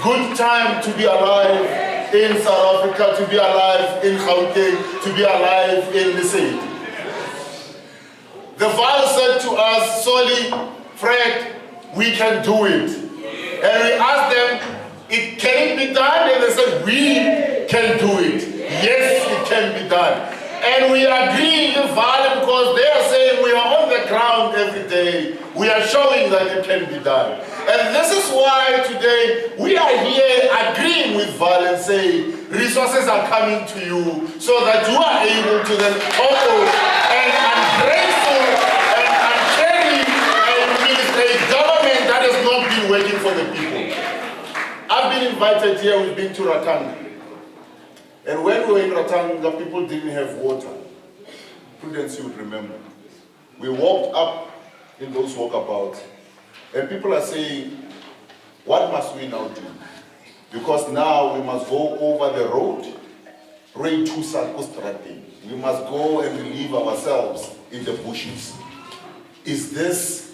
good time to be alive in South Africa, to be alive in Gauteng, to be alive in Lesedi. The vice said to us, Solly, Fred, we can do it. And we asked them, can it be done? And they said, we can do it. Yes, it can be done. And we agree with Vale because they are saying we are on the ground every day. We are showing that it can be done. And this is why today we are here agreeing with Vale and saying resources are coming to you so that you are able to then follow and I'm grateful and I'm caring and with a government that has not been working for the people. I've been invited here, we've been to Ratanga. And when we were in Ratanga, people didn't have water. Prudence, you would remember. We walked up in those walkabouts, and people are saying, what must we now do? Because now we must go over the road, right to Salkostrati. We must go and relieve ourselves in the bushes. Is this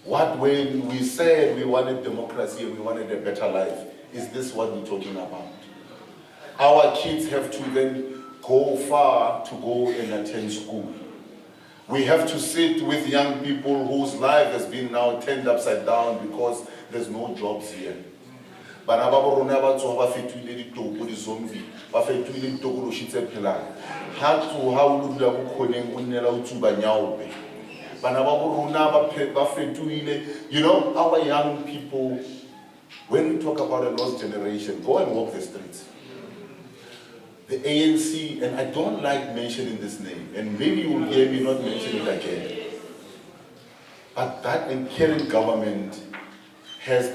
what, when we said we wanted democracy and we wanted a better life, is this what we're talking about? Our kids have to then go far to go and attend school. We have to sit with young people whose life has been now turned upside down because there's no jobs here. Bana ba borona ba tsoga ba fetile ditopo di zombie ba fetile ditokolo shitse phelang ha tso ha o dula go khoneng o nnela o tsuba nyaope bana ba borona ba fetile. You know, our young people, when we talk about a lost generation, go and walk the streets. The ANC, and I don't like mentioning this name, and maybe you will hear me not mention it again, but that current government has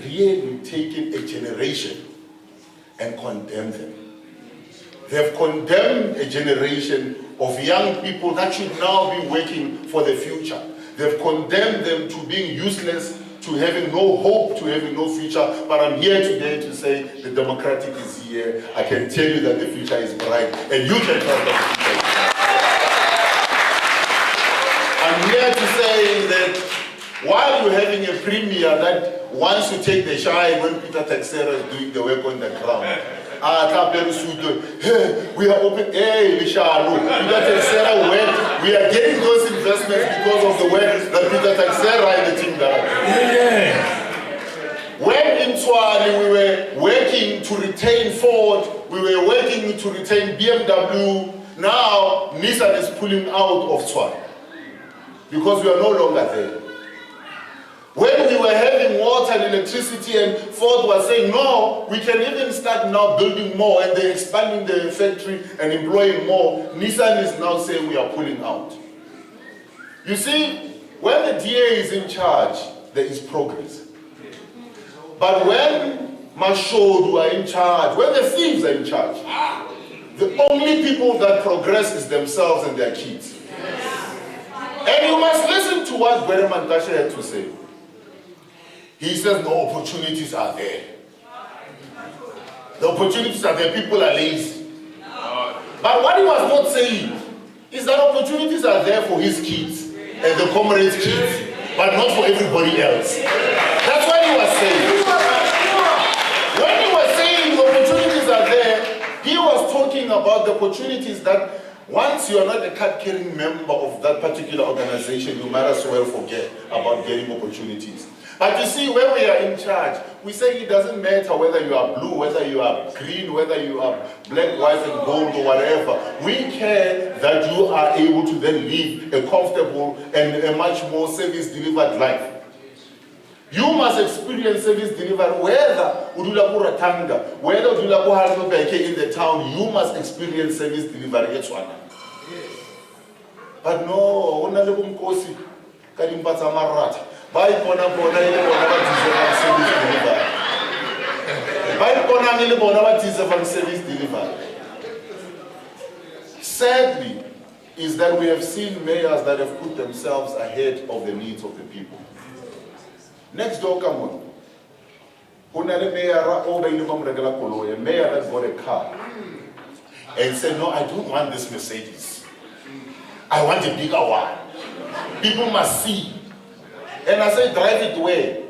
really taken a generation and condemned them. They have condemned a generation of young people that should now be working for the future. They have condemned them to being useless, to having no hope, to having no future. But I'm here today to say the democratic is here. I can tell you that the future is bright, and you can trust that the future is bright. I'm here to say that while you're having a premier that wants to take the shine when Peter Texera is doing the work on the ground, we are open. Hey, Lishano, Peter Texera went. We are getting those investments because of the work that Peter Texera and the team done. When in Tshwane we were working to retain Ford, we were working to retain BMW. Now Nissan is pulling out of Tshwane because we are no longer there. When we were having water and electricity and Ford was saying, no, we can even start now building more, and they're expanding the factory and employing more, Nissan is now saying we are pulling out. You see, when the DA is in charge, there is progress. But when Mashodu are in charge, when the thieves are in charge, the only people that progress is themselves and their kids. And you must listen to what Gwere Mantashe had to say. He says no opportunities are there. The opportunities are there, people are lazy. But what he was not saying is that opportunities are there for his kids and the comrades' kids, but not for everybody else. That's what he was saying. When he was saying the opportunities are there, he was talking about the opportunities that once you are not a card-carrying member of that particular organization, you might as well forget about getting opportunities. But you see, when we are in charge, we say it doesn't matter whether you are blue, whether you are green, whether you are black, white, and gold, or whatever. We care that you are able to then live a comfortable and a much more service-delivered life. You must experience service delivery, whether udula ku Ratanga, whether udula ku Halmobeke in the town, you must experience service delivery at Tshwane. But no, una le kumkosi kadimpatsa marata. Ba ipona bona ile bona ba deserve service delivery. Ba ipona ile bona ba deserve service delivery. Sadly, is that we have seen mayors that have put themselves ahead of the needs of the people. Next door, come on. A mayor that bought a car and said, no, I don't want this Mercedes. I want a bigger one. People must see. And I said, drive it away.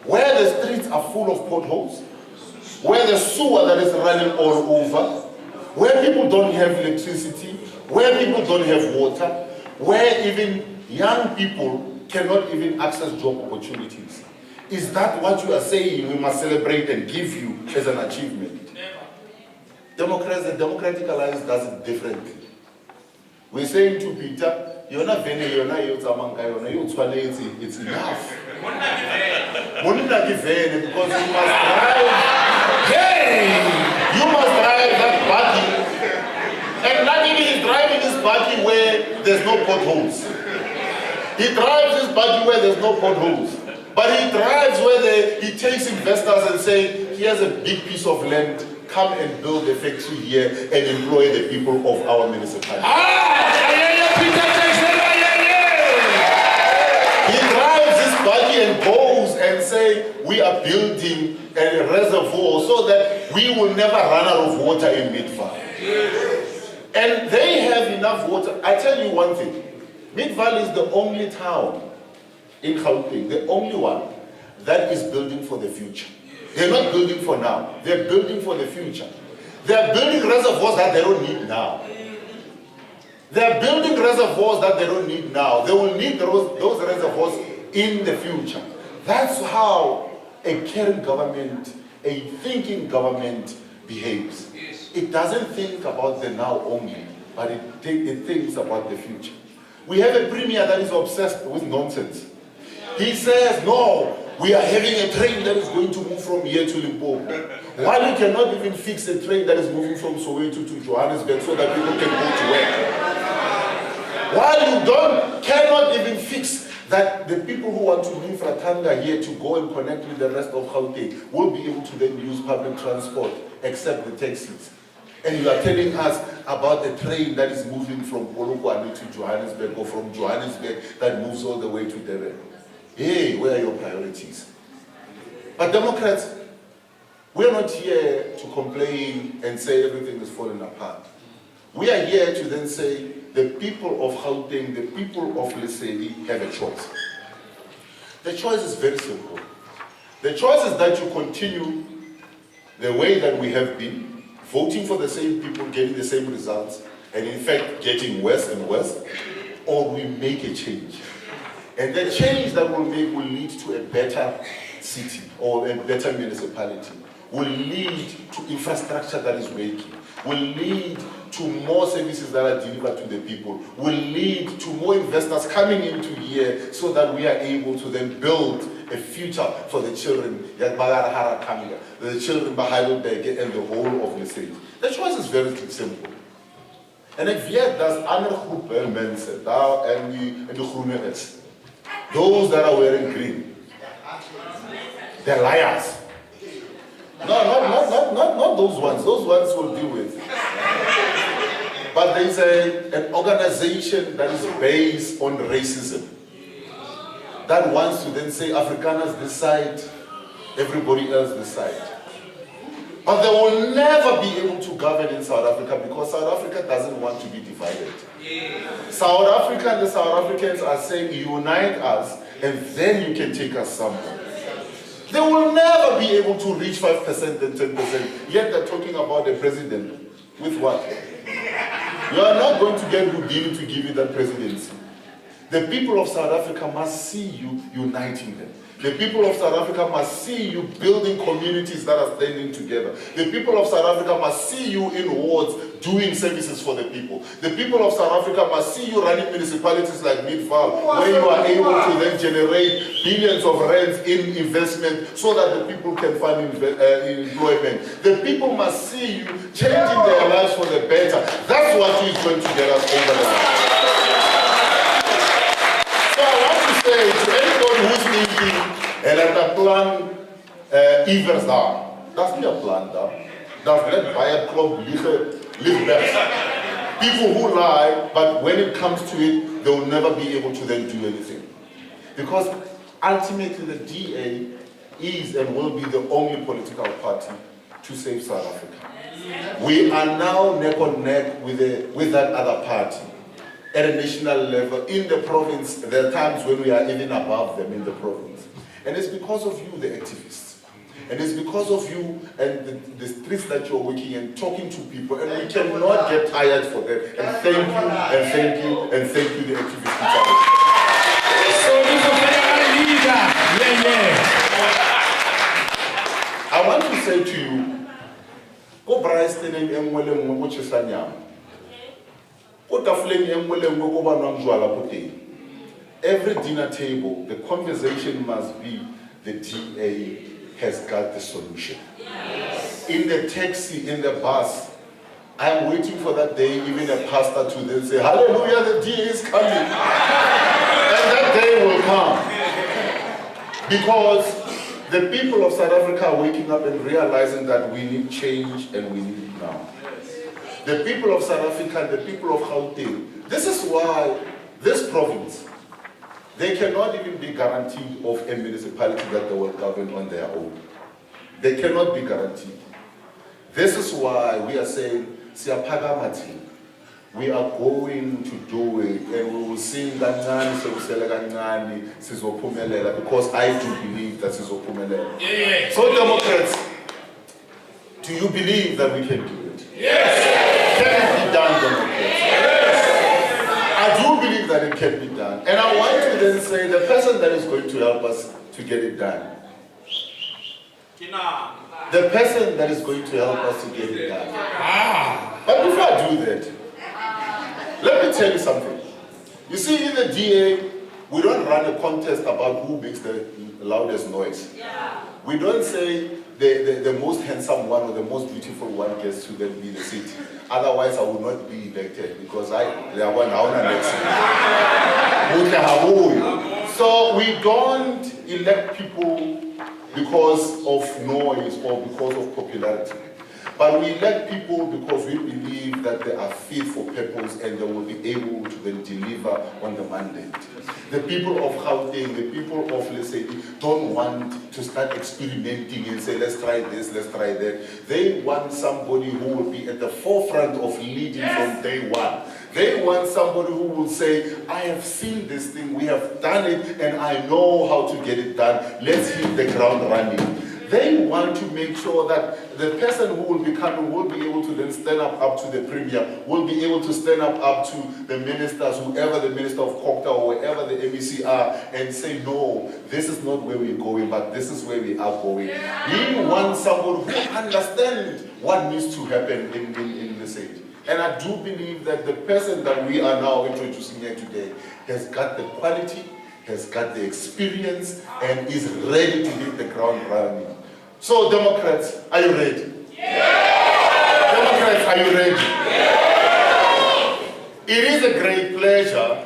where the streets are full of potholes, where the sewer that is running all over, where people don't have electricity, where people don't have water, where even young people cannot even access job opportunities. Is that what you are saying we must celebrate and give you as an achievement? Democrats, the Democratic Alliance does it differently. We're saying to Peter, it's enough. Because you must drive. You must drive that buggy. And not even he's driving this buggy where there's no potholes. He drives this buggy where there's no potholes. But he drives where he takes investors and say, here's a big piece of land, come and build a factory here and employ the people of our municipality. He drives this buggy and goes and say, we are building a reservoir so that we will never run out of water in Midvaal. And they have enough water. I tell you one thing, Midvaal is the only town in Gauteng, the only one that is building for the future. They're not building for now, they're building for the future. They're building reservoirs that they don't need now. They're building reservoirs that they don't need now. They will need those reservoirs in the future. That's how a caring government, a thinking government behaves. It doesn't think about the now only, but it thinks about the future. We have a premier that is obsessed with nonsense. He says, no, we are having a train that is going to move from here to Limpopo. While you cannot even fix a train that is moving from Soweto to Johannesburg so that people can go to work. While you cannot even fix that the people who want to leave Ratanga here to go and connect with the rest of Gauteng will be able to then use public transport except the taxis. And you are telling us about a train that is moving from Polokwane to Johannesburg or from Johannesburg that moves all the way to Durban. Hey, where are your priorities? But Democrats, we are not here to complain and say everything is falling apart. We are here to then say the people of Gauteng, the people of Lesedi have a choice. The choice is very simple. The choice is that you continue the way that we have been, voting for the same people, getting the same results, and in fact getting worse and worse, or we make a change. And the change that we'll make will lead to a better city or a better municipality, will lead to infrastructure that is working, will lead to more services that are delivered to the people, will lead to more investors coming into here so that we are able to then build a future for the children, the children behind Heidelberg and the whole of the state. The choice is very simple. En ek weet daar's ander groepe mense daar in die groene is. Those that are wearing green. They're liars. No, not those ones. Those ones we'll deal with. But there's an organization that is based on racism that wants to then say Afrikaners decide, everybody else decide. But they will never be able to govern in South Africa because South Africa doesn't want to be divided. South Africa and the South Africans are saying unite us and then you can take us somewhere. They will never be able to reach 5% and 10%, yet they're talking about the president. With what? You are not going to get Houdini to give you that presidency. The people of South Africa must see you uniting them. The people of South Africa must see you building communities that are standing together. The people of South Africa must see you in wards doing services for the people. The people of South Africa must see you running municipalities like Midvaal, where you are able to then generate billions of rands in investment so that the people can find employment. The people must see you changing their lives for the better. That's what is going to get us over the line. So I want to say to anyone who's thinking, and at the plan, Ivers daar. That's not a plan daar. That's not by a club, live best. People who lie, but when it comes to it, they will never be able to then do anything. Because ultimately the DA is and will be the only political party to save South Africa. We are now neck on neck with that other party. At a national level, in the province, there are times when we are even above them in the province. And it's because of you, the activists. And it's because of you and the streets that you're working and talking to people. And we cannot get tired for that. And thank you, and thank you, and thank you, the activists. I want to say to you, go Bryson and Emwele Mwochesanyam. Go Tafling Emwele Mwobanamjuala. Every dinner table, the conversation must be the DA has got the solution. Yes. In the taxi, in the bus, I'm waiting for that day, even a pastor to then say, hallelujah, the DA is coming. And that day will come. Because the people of South Africa are waking up and realizing that we need change and we need it now. The people of South Africa, the people of Gauteng, this is why this province, they cannot even be guaranteed of a municipality that they will govern on their own. They cannot be guaranteed. This is why we are saying, Siapagamati, we are going to do it, and we will sing Ganyani, Sizopumelela, because I do believe that Sizopumelela. Yeah. So, Democrats, do you believe that we can do it? Yes. Can it be done, Democrats? I do believe that it can be done. And I want to then say the person that is going to help us to get it done. The person that is going to help us to get it done. But before I do that, let me tell you something. You see, in the DA, we don't run a contest about who makes the loudest noise. We don't say the most handsome one or the most beautiful one gets to then be the seat. Otherwise, I would not be elected because they are one So we don't elect people because of noise or because of popularity. But we elect people because we believe that they are fit for purpose and they will be able to then deliver on the mandate. The people of Gauteng, the people of Lesedi don't want to start experimenting and say, let's try this, let's try that. They want somebody who will be at the forefront of leading from day one. They want somebody who will say, I have seen this thing, we have done it, and I know how to get it done. Let's hit the ground running. They want to make sure that the person who will be coming will be able to then stand up to the premier, will be able to stand up to the ministers, whoever the minister of Kokta or wherever the MEC are, and say, no, this is not where we're going, but this is where we are going. We want someone who understands what needs to happen in the state. And I do believe that the person that we are now introducing here today has got the quality, has got the experience, and is ready to hit the ground running. So, Democrats, are you ready? Yeah. Democrats, are you ready? Yeah. It is a great pleasure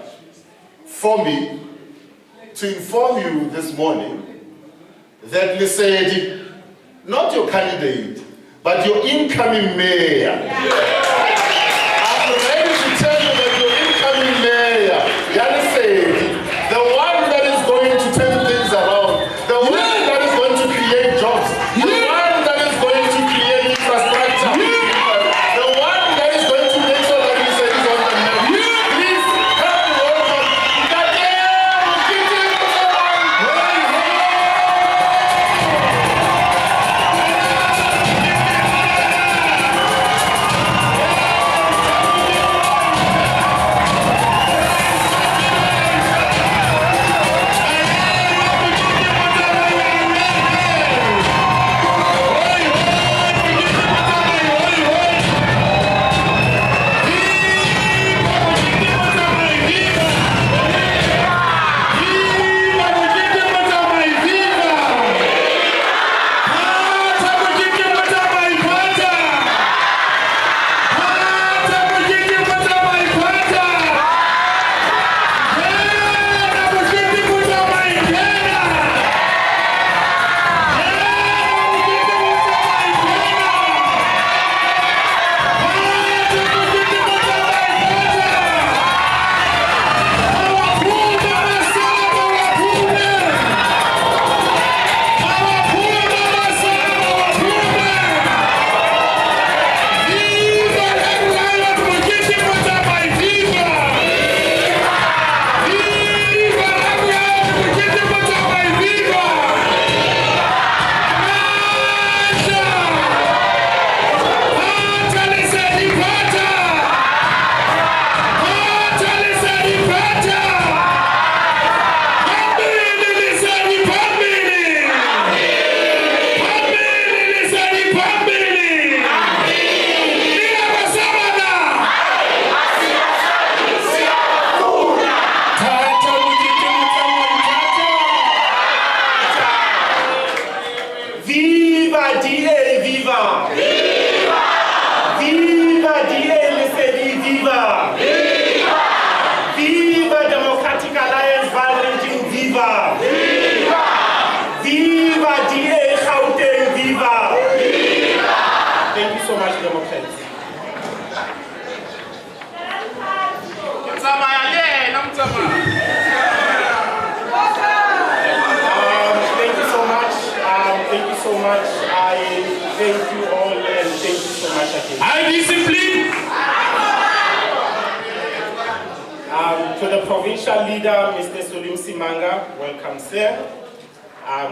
for me to inform you this morning that Lesedi, not your candidate, but your incoming mayor. Yeah. I'm ready to tell you that your incoming mayor, Lesedi, the one that is going to turn things around, the one that is going to create jobs, the one that is going to create infrastructure, the one that is going to make sure that Lesedi is on the map. Please help me welcome much, Democrats. Thank you so much. Thank you so much. I thank you all and thank you so much again. High discipline. To the provincial leader, Mr. Sulim Simanga, welcome, sir.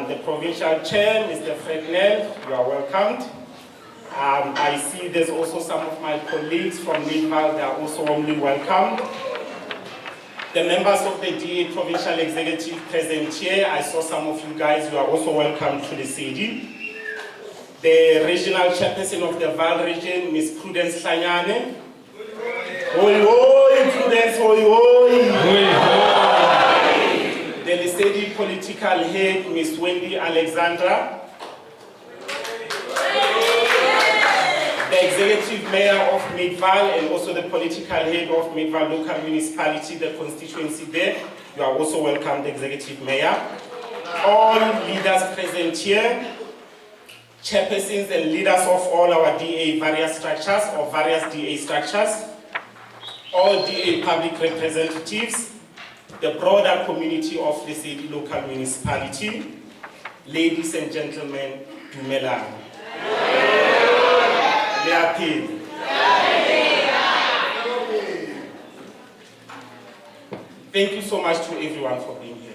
The provincial chair, Mr. Fred Nell, you are welcomed. I see there's also some of my colleagues from Midval, they are also warmly welcomed. The members of the DA Provincial Executive present here, I saw some of you guys, you are also welcome to the Lesedi. The regional chairperson of the Val region, Ms. Prudence Hlanyane. Hoi hoi, Prudence, hoi hoi. The Lesedi political head, Ms. Wendy Alexandra. The executive mayor of Midval and also the political head of Midval local municipality, the constituency there. You are also welcome, the executive mayor. All leaders present here, chairpersons and leaders of all our DA various structures or various DA structures, all DA public representatives, the broader community of the Lesedi local municipality, ladies and gentlemen, Dumelang. Thank you so much to everyone for being here.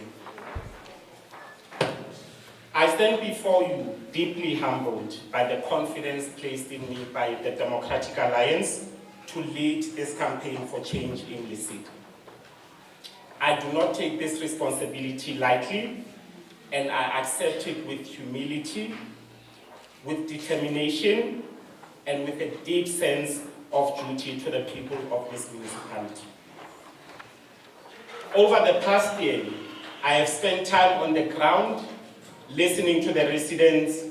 I stand before you deeply humbled by the confidence placed in me by the Democratic Alliance to lead this campaign for change in Lesedi. I do not take this responsibility lightly, and I accept it with humility, with determination, and with a deep sense of duty to the people of this municipality. Over the past year, I have spent time on the ground, listening to the residents,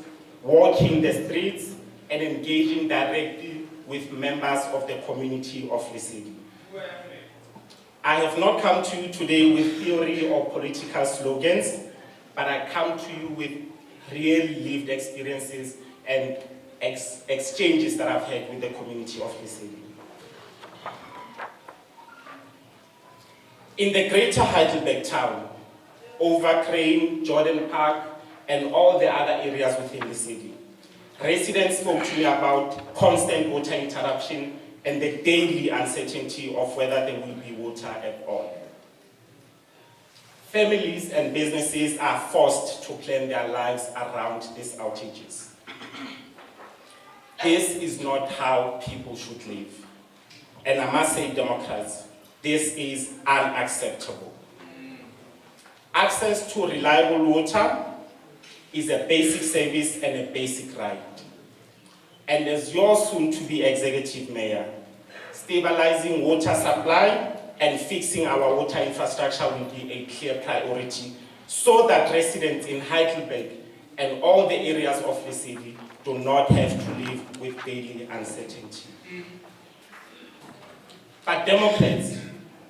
walking the streets, and engaging directly with members of the community of Lesedi. I have not come to you today with theory or political slogans, but I come to you with real lived experiences and exchanges that I've had with the community of Lesedi. In the greater Heidelberg town, over Crane, Jordan Park, and all the other areas within the city, residents spoke to me about constant water interruption and the daily uncertainty of whether there will be water at all. Families and businesses are forced to plan their lives around these outages. This is not how people should live. And I must say, Democrats, this is unacceptable. Access to reliable water is a basic service and a basic right. And as your soon-to-be executive mayor, stabilizing water supply and fixing our water infrastructure will be a clear priority so that residents in Heidelberg and all the areas of the city do not have to live with daily uncertainty. But Democrats,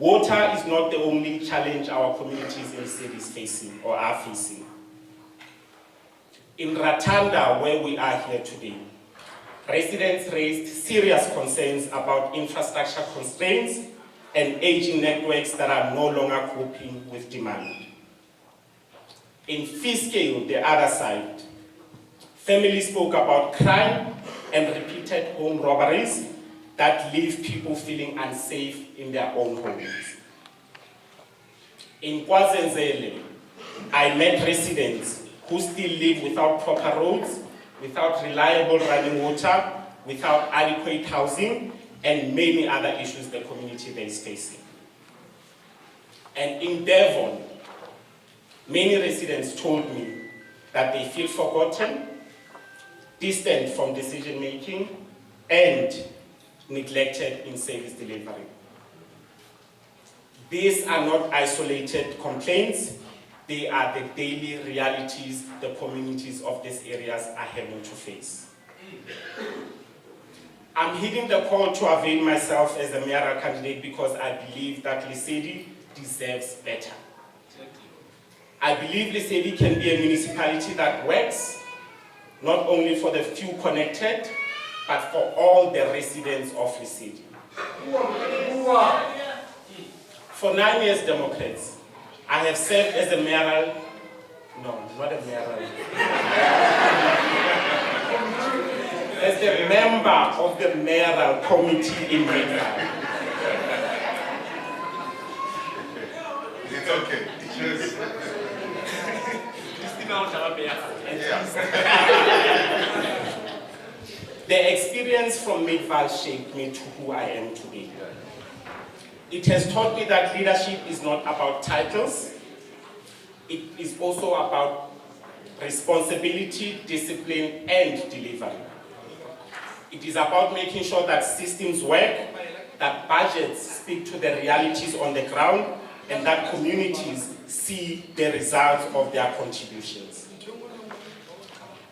water is not the only challenge our communities in the city is facing or are facing. In Ratanda, where we are here today, residents raised serious concerns about infrastructure constraints and aging networks that are no longer coping with demand. In Fiskale, the other side, families spoke about crime and repeated home robberies that leave people feeling unsafe in their own homes. In KwaZulu, I met residents who still live without proper roads, without reliable running water, without adequate housing, and many other issues the community there is facing. And in Devon, many residents told me that they feel forgotten, distant from decision making, and neglected in service delivery. These are not isolated complaints, they are the daily realities the communities of these areas are having to face. I'm heeding the call to avail myself as a mayoral candidate because I believe that Lesedi deserves better. I believe Lesedi can be a municipality that works, not only for the few connected, but for all the residents of Lesedi. For 9 years, Democrats, I have served as a mayoral, no, not a mayoral, as the member of the mayoral committee in Midvale. It's okay. The experience from Midvale shaped me to who I am today. It has taught me that leadership is not about titles. It is also about responsibility, discipline, and delivery. It is about making sure that systems work, that budgets speak to the realities on the ground, and that communities see the results of their contributions.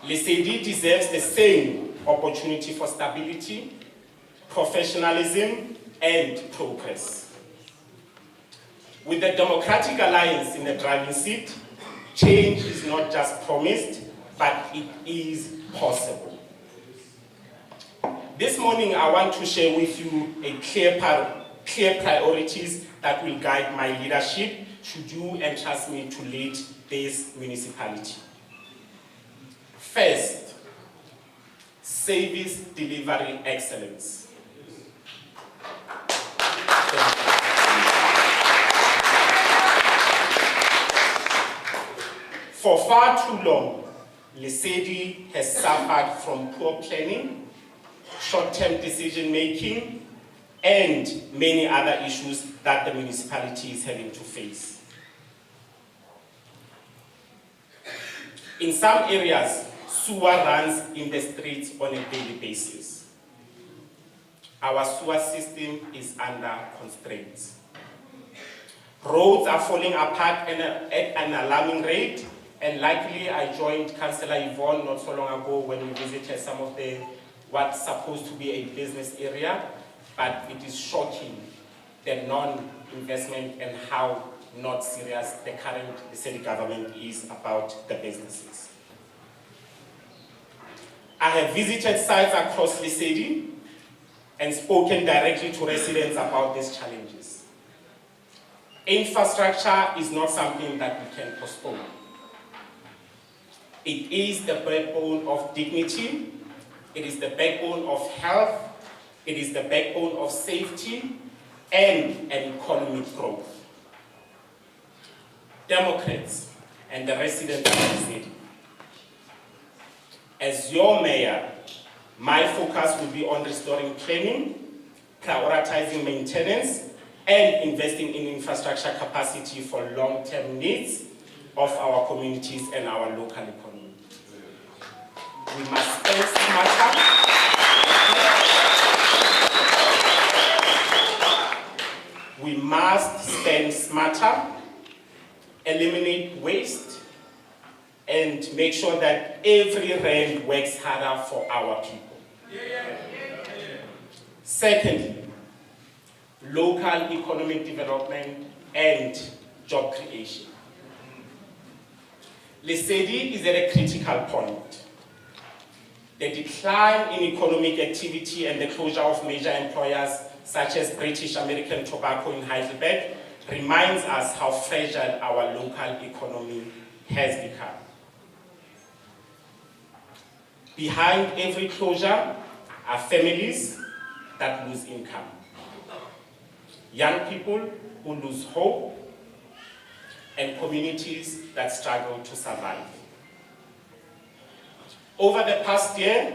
Lesedi deserves the same opportunity for stability, professionalism, and progress. With the Democratic Alliance in the driving seat, change is not just promised, but it is possible. This morning, I want to share with you a clear priorities that will guide my leadership should you entrust me to lead this municipality. First, service delivery excellence. For far too long, Lesedi has suffered from poor planning, short-term decision-making, and many other issues that the municipality is having to face. In some areas, sewer runs in the streets on a daily basis. Our sewer system is under constraints. Roads are falling apart at an alarming rate, and luckily I joined Councillor Yvonne not so long ago when we visited some of what's supposed to be a business area, but it is shocking the non-investment and how not serious the current Lesedi government is about the businesses. I have visited sites across Lesedi and spoken directly to residents about these challenges. Infrastructure is not something that we can postpone. It is the backbone of dignity, it is the backbone of health, it is the backbone of safety and an economic growth. Democrats and the residents of Lesedi, as your mayor, my focus will be on restoring planning, prioritizing maintenance, and investing in infrastructure capacity for long-term needs of our communities and our local economy. We must spend smarter. We must spend smarter, eliminate waste, and make sure that every rand works harder for our people. Secondly, local economic development and job creation. Lesedi is at a critical point. The decline in economic activity and the closure of major employers such as British American Tobacco in Heidelberg reminds us how fragile our local economy has become. Behind every closure are families that lose income, young people who lose hope, and communities that struggle to survive. Over the past year,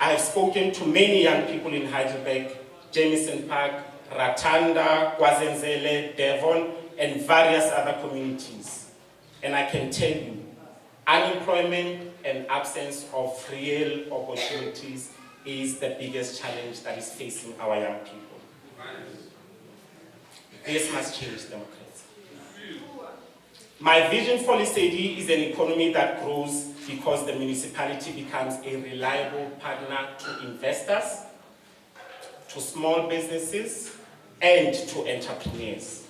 I have spoken to many young people in Heidelberg, Jamison Park, Ratanda, Kwazenzele, Devon, and various other communities. And I can tell you, unemployment and absence of real opportunities is the biggest challenge that is facing our young people. This must change, Democrats. My vision for Lesedi is an economy that grows because the municipality becomes a reliable partner to investors, to small businesses, and to entrepreneurs.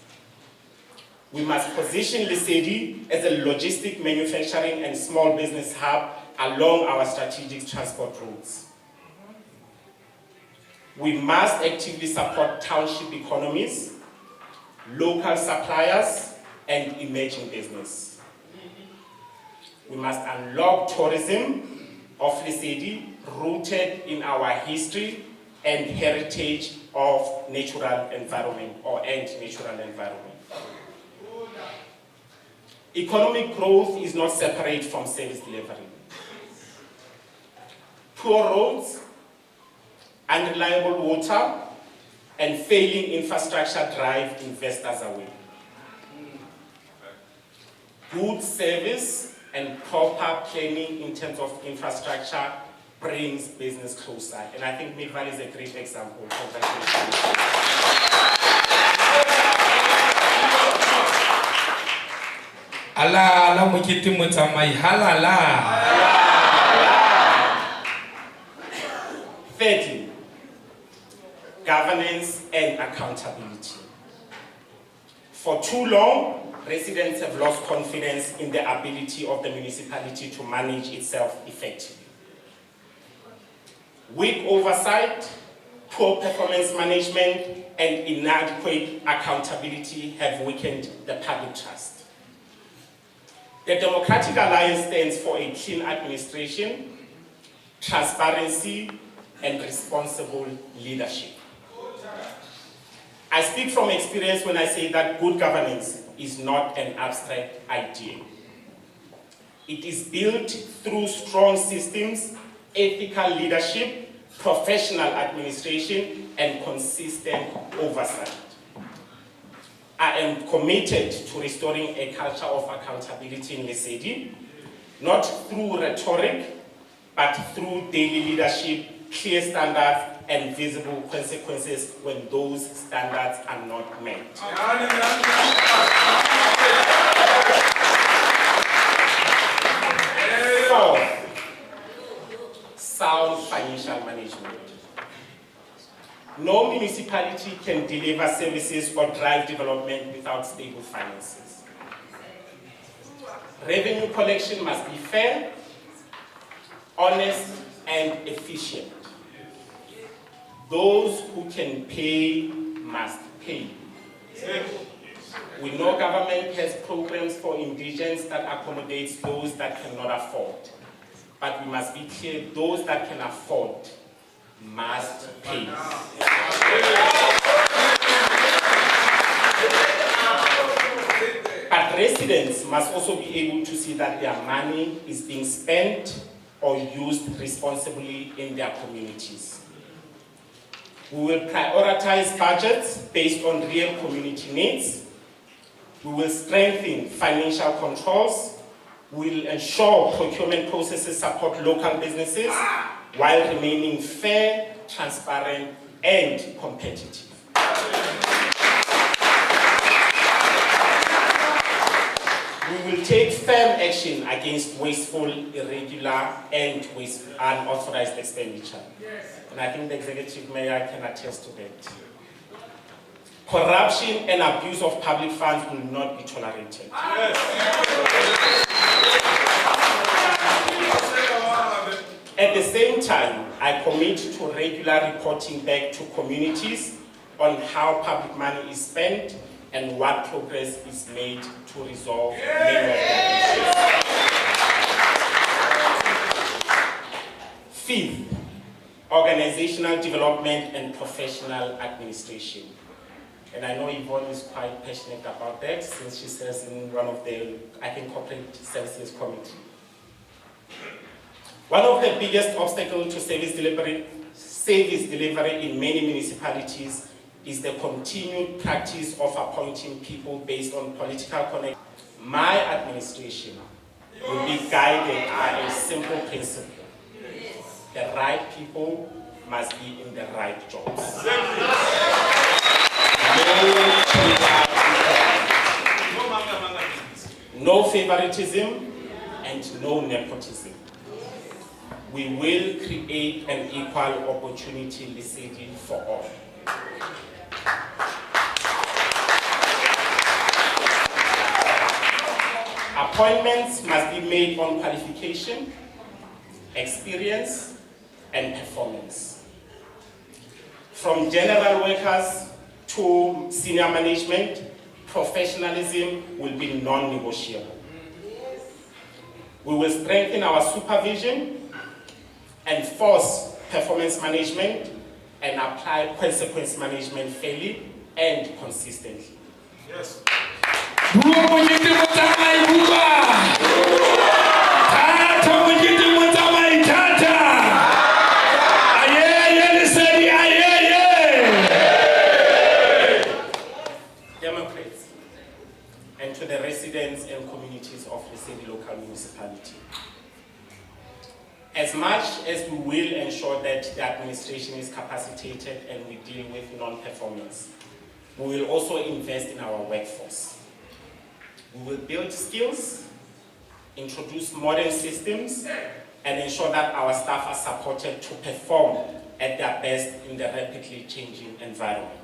We must position Lesedi as a logistic, manufacturing, and small business hub along our strategic transport routes. We must actively support township economies, local suppliers, and emerging business. We must unlock tourism of Lesedi rooted in our history and heritage of natural environment and natural environment. Economic growth is not separate from service delivery. Poor roads, unreliable water, and failing infrastructure drive investors away. Good service and proper planning in terms of infrastructure brings business closer. And I think Midvale is a great example. Congratulations. Ala mukiti mutamai halala. Thirdly, governance and accountability. For too long, residents have lost confidence in the ability of the municipality to manage itself effectively. Weak oversight, poor performance management, and inadequate accountability have weakened the public trust. The Democratic Alliance stands for a clean administration, transparency, and responsible leadership. I speak from experience when I say that good governance is not an abstract idea. It is built through strong systems, ethical leadership, professional administration, and consistent oversight. I am committed to restoring a culture of accountability in Lesedi, not through rhetoric, but through daily leadership, clear standards, and visible consequences when those standards are not met. Fourth, sound financial management. No municipality can deliver services or drive development without stable finances. Revenue collection must be fair, honest, and efficient. Those who can pay must pay. We know government has programs for indigents that accommodates those that cannot afford. But we must be clear, those that can afford must pay. But residents must also be able to see that their money is being spent or used responsibly in their communities. We will prioritize budgets based on real community needs. We will strengthen financial controls. We will ensure procurement processes support local businesses while remaining fair, transparent, and competitive. We will take firm action against wasteful, irregular, and unauthorized expenditure. And I think the executive mayor can attest to that. Corruption and abuse of public funds will not be tolerated. At the same time, I commit to regular reporting back to communities on how public money is spent and what progress is made to resolve many of the issues. Fifth, organizational development and professional administration. And I know Yvonne is quite passionate about that since she serves in one of the, I think, corporate services committee. One of the biggest obstacles to service delivery in many municipalities is the continued practice of appointing people based on political connection. My administration will be guided by a simple principle. The right people must be in the right jobs. No favoritism and no nepotism. We will create an equal opportunity Lesedi for all. Appointments must be made on qualification, experience, and performance. From general workers to senior management, professionalism will be non-negotiable. We will strengthen our supervision, enforce performance management, and apply consequence management fairly and consistently. Yes. Democrats, and to the residents and communities of Lesedi local municipality. As much as we will ensure that the administration is capacitated and we deal with non-performance, we will also invest in our workforce. We will build skills, introduce modern systems, and ensure that our staff are supported to perform at their best in the rapidly changing environment.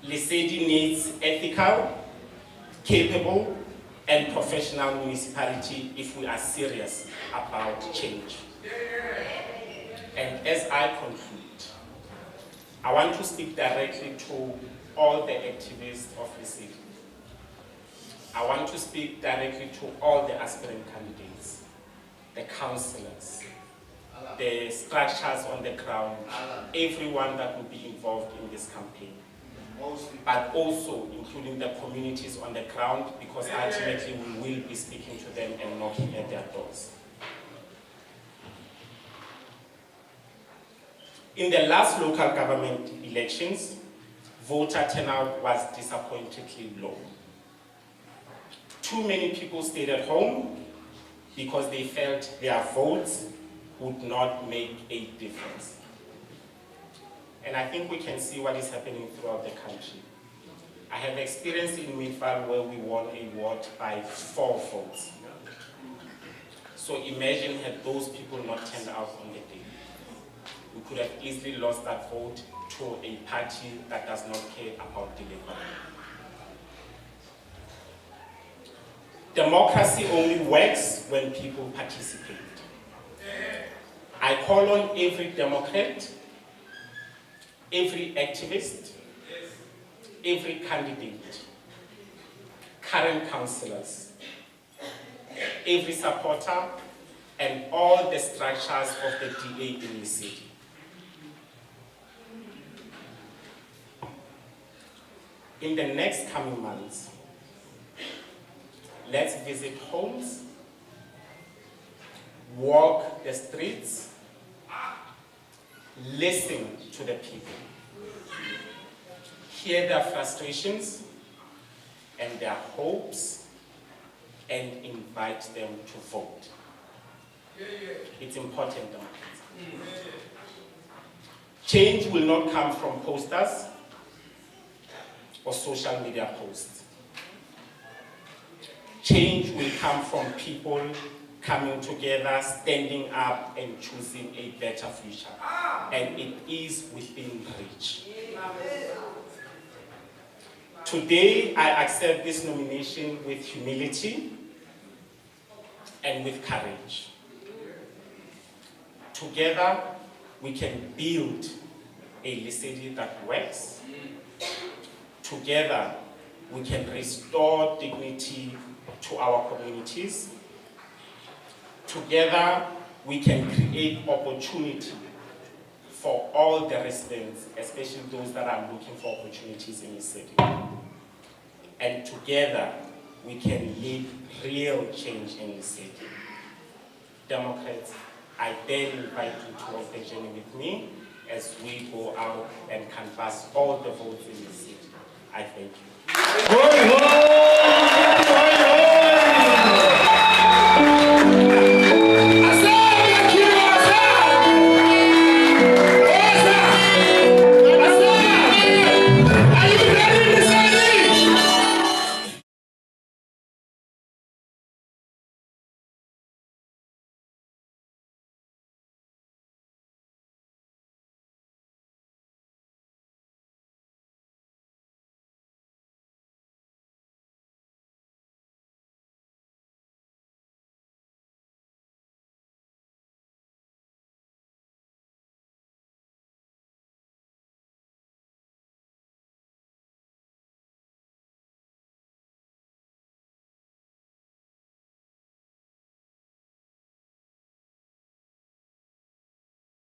Lesedi needs ethical, capable, and professional municipality if we are serious about change. And as I conclude, I want to speak directly to all the activists of Lesedi. I want to speak directly to all the aspirant candidates, the councillors, the structures on the ground, everyone that will be involved in this campaign, but also including the communities on the ground, because ultimately we will be speaking to them and knocking at their doors. In the last local government elections, voter turnout was disappointingly low. Too many people stayed at home because they felt their votes would not make a difference. And I think we can see what is happening throughout the country. I have experience in Midval where we won a ward by 4 votes. So imagine had those people not turned out on the day. We could have easily lost that vote to a party that does not care about delivery. Democracy only works when people participate. I call on every Democrat, every activist, every candidate, current councillors, every supporter, and all the structures of the DA in the city. In the next coming months, let's visit homes, walk the streets, listen to the people, hear their frustrations and their hopes, and invite them to vote. It's important, Democrats. Change will not come from posters or social media posts. Change will come from people coming together, standing up, and choosing a better future. And it is within reach. Today, I accept this nomination with humility and with courage. Together, we can build a Lesedi that works. Together, we can restore dignity to our communities. Together, we can create opportunity for all the residents, especially those that are looking for opportunities in the city. And together, we can lead real change in the city. Democrats, I then invite you to walk the journey with me as we go out and canvass all the votes in the city. I thank you.